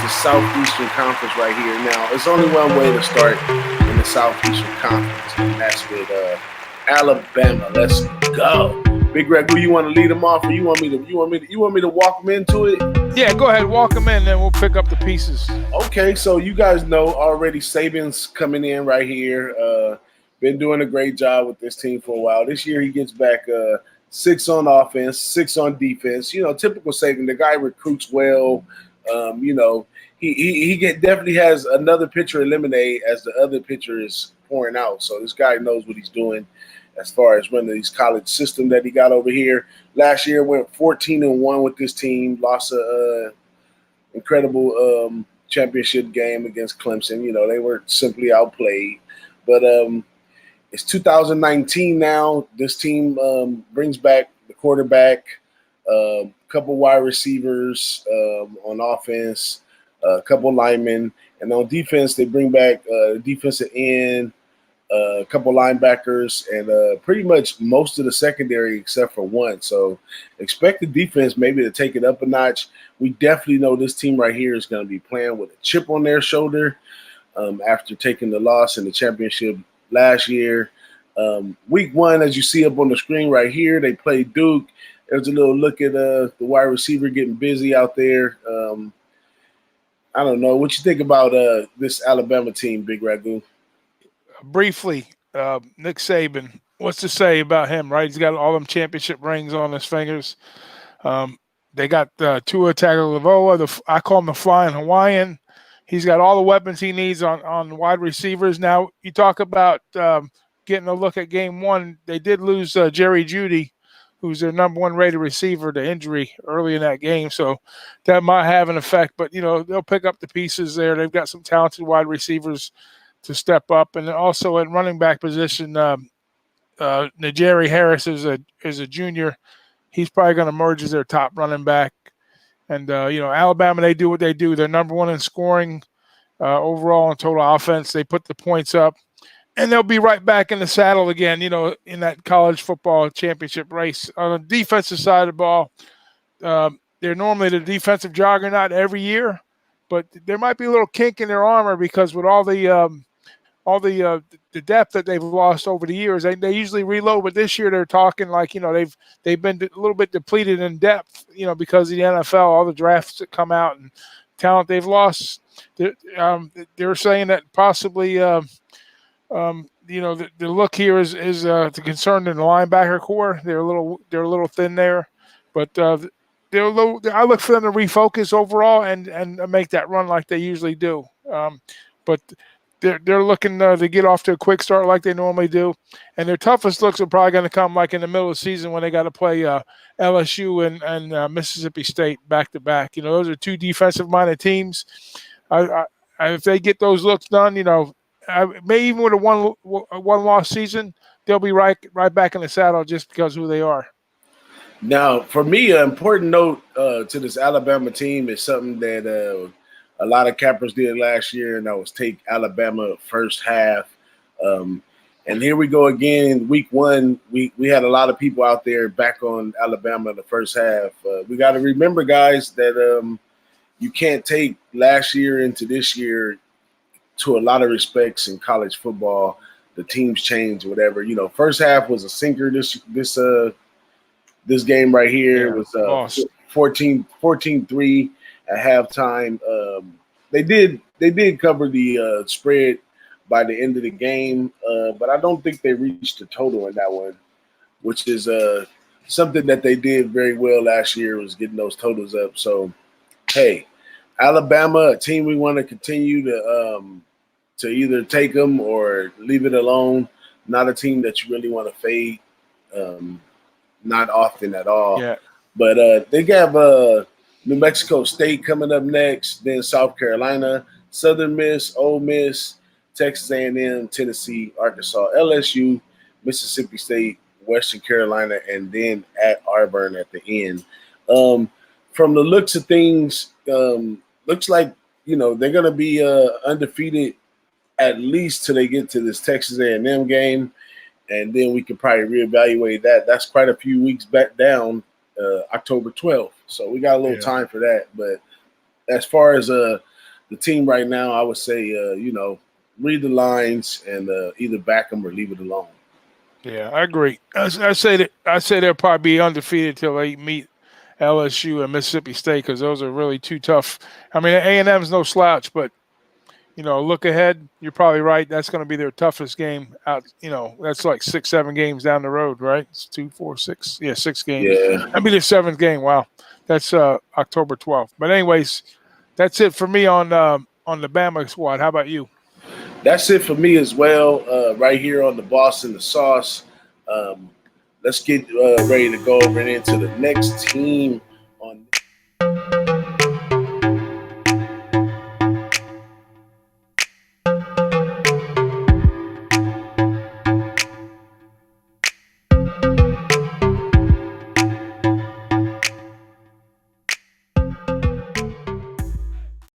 the Southeastern Conference right here. Now, there's only one way to start in the Southeastern Conference, and that's with Alabama. Let's go. BigRagoo, you want to lead them off, or you want me to walk them into it? Yeah, go ahead, walk them in, then we'll pick up the pieces. Okay, so you guys know already Saban's coming in right here. Been doing a great job with this team for a while. This year he gets back 6 on offense, 6 on defense. You know, typical Saban. The guy recruits well. He definitely has another pitcher of lemonade as the other pitcher is pouring out. So this guy knows what he's doing as far as running these college system that he got over here. Last year went 14-1 with this team. Lost a incredible championship game against Clemson. You know, they were simply outplayed. But it's 2019 now. This team brings back the quarterback, a couple wide receivers on offense, a couple linemen. And on defense, they bring back defensive end, a couple linebackers, and pretty much most of the secondary except for one. So expect the defense maybe to take it up a notch. We definitely know this team right here is going to be playing with a chip on their shoulder after taking the loss in the championship last year. Week 1, as you see up on the screen right here, they played Duke. There's a little look at the wide receiver getting busy out there. I don't know. What you think about this Alabama team, BigRagoo? Briefly, Nick Saban, what's to say about him, right? He's got all them championship rings on his fingers. They got Tua Tagovailoa, I call him the Flying Hawaiian. He's got all the weapons he needs on wide receivers. Now, you talk about getting a look at game 1. They did lose Jerry Jeudy, who's their number 1 rated receiver, to injury early in that game. So that might have an effect. But, you know, they'll pick up the pieces there. They've got some talented wide receivers to step up. And also at running back position, Najee Harris is a junior. He's probably going to emerge as their top running back. And, Alabama, they do what they do. They're number 1 in scoring overall in total offense. They put the points up. And they'll be right back in the saddle again, in that college football championship race. On the defensive side of the ball, they're normally the defensive juggernaut every year. But there might be a little kink in their armor because with all the depth that they've lost over the years, they usually reload. But this year they're talking like they've been a little bit depleted in depth, because of the NFL, all the drafts that come out and talent they've lost. They're saying that possibly the look here is the concern in the linebacker core. They're a little thin there, but I look for them to refocus overall and make that run like they usually do. But they're looking to get off to a quick start like they normally do, and their toughest looks are probably going to come like in the middle of the season when they got to play LSU and Mississippi State back to back. Those are 2 defensive-minded teams. If they get those looks done, maybe even with a one-loss season, they'll be right back in the saddle just because of who they are. Now, for me, an important note to this Alabama team is something that a lot of cappers did last year, and that was take Alabama first half. And here we go again in week 1. We had a lot of people out there back on Alabama in the first half. We got to remember, guys, that you can't take last year into this year to a lot of respects in college football. The teams change, whatever. First half was a sinker. This game right here was 14-3 at halftime. They did cover the spread by the end of the game, but I don't think they reached the total in that one, which is something that they did very well last year, was getting those totals up. So, hey, Alabama, a team we want to continue to either take them or leave it alone. Not a team that you really want to fade, not often at all. Yeah. But they have New Mexico State coming up next, then South Carolina, Southern Miss, Ole Miss, Texas A&M, Tennessee, Arkansas, LSU, Mississippi State, Western Carolina, and then at Auburn at the end. From the looks of things, looks like they're going to be undefeated at least till they get to this Texas A&M game, and then we can probably reevaluate that. That's quite a few weeks back down, October 12th. So we got a little time for that. But as far as the team right now, I would say, read the lines and either back them or leave it alone. Yeah, I agree. I say they'll probably be undefeated till they meet LSU and Mississippi State because those are really two tough. I mean, A&M's no slouch, but look ahead. You're probably right. That's going to be their toughest game out. That's like 6, 7 games down the road, right? It's 2, 4, 6. Yeah, 6 games. Yeah. That'd be the 7th game. Wow, that's October 12th. But anyways, that's it for me on the Bama squad. How about you? That's it for me as well. Right here on the Boss and the Sauce. Let's get ready to go over into the next team